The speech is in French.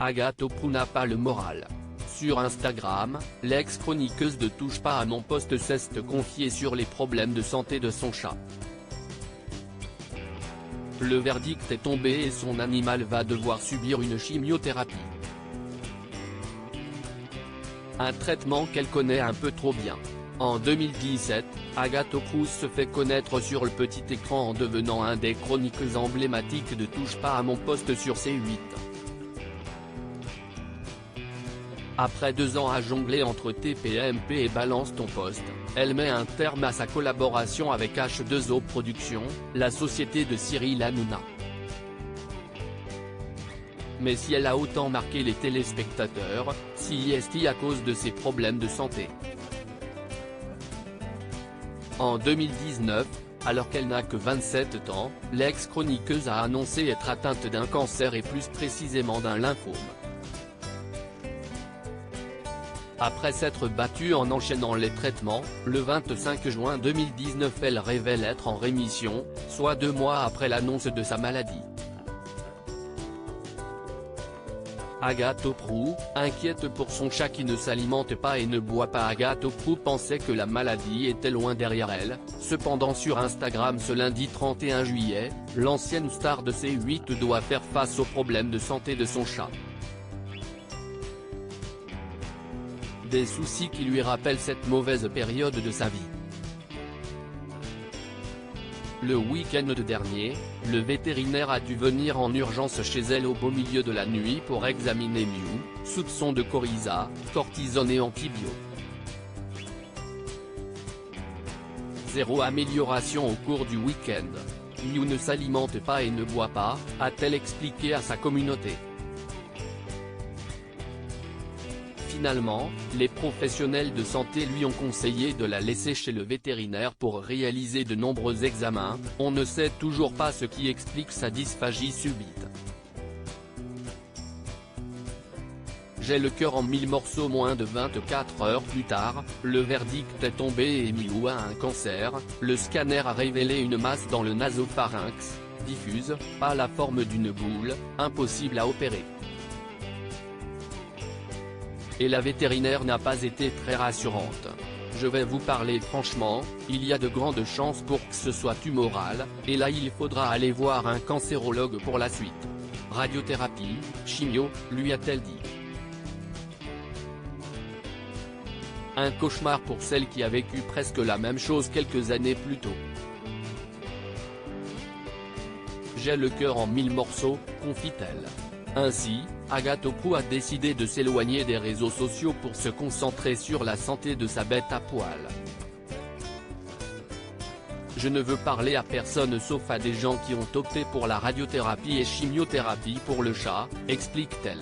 Agathe Oprou n'a pas le moral. Sur Instagram, l'ex-chroniqueuse de Touche pas à mon poste s'est confiée sur les problèmes de santé de son chat. Le verdict est tombé et son animal va devoir subir une chimiothérapie. Un traitement qu'elle connaît un peu trop bien. En 2017, Agathe Oprou se fait connaître sur le petit écran en devenant un des chroniqueuses emblématiques de Touche pas à mon poste sur C8. Après 2 ans à jongler entre TPMP et Balance ton poste, elle met un terme à sa collaboration avec H2O Productions, la société de Cyril Hanouna. Mais si elle a autant marqué les téléspectateurs, si est-il à cause de ses problèmes de santé. En 2019, alors qu'elle n'a que 27 ans, l'ex-chroniqueuse a annoncé être atteinte d'un cancer et plus précisément d'un lymphome. Après s'être battue en enchaînant les traitements, le 25 juin 2019 elle révèle être en rémission, soit 2 mois après l'annonce de sa maladie. Agathe Oprou, inquiète pour son chat qui ne s'alimente pas et ne boit pas. Agathe Oprou pensait que la maladie était loin derrière elle, cependant sur Instagram ce lundi 31 juillet, l'ancienne star de C8 doit faire face aux problèmes de santé de son chat. Des soucis qui lui rappellent cette mauvaise période de sa vie. Le week-end dernier, le vétérinaire a dû venir en urgence chez elle au beau milieu de la nuit pour examiner Miou, soupçon de coryza, cortisone et antibio. Zéro amélioration au cours du week-end. Miou ne s'alimente pas et ne boit pas, a-t-elle expliqué à sa communauté. Finalement, les professionnels de santé lui ont conseillé de la laisser chez le vétérinaire pour réaliser de nombreux examens. On ne sait toujours pas ce qui explique sa dysphagie subite. J'ai le cœur en 1000 morceaux. Moins de 24 heures plus tard, le verdict est tombé et Miou a un cancer. Le scanner a révélé une masse dans le nasopharynx, diffuse, pas la forme d'une boule, impossible à opérer. Et la vétérinaire n'a pas été très rassurante. Je vais vous parler franchement, il y a de grandes chances pour que ce soit tumoral, et là il faudra aller voir un cancérologue pour la suite. Radiothérapie, chimio, lui a-t-elle dit. Un cauchemar pour celle qui a vécu presque la même chose quelques années plus tôt. J'ai le cœur en 1000 morceaux, confie-t-elle. Ainsi, Agathe Oprou a décidé de s'éloigner des réseaux sociaux pour se concentrer sur la santé de sa bête à poil. Je ne veux parler à personne sauf à des gens qui ont opté pour la radiothérapie et chimiothérapie pour le chat, explique-t-elle.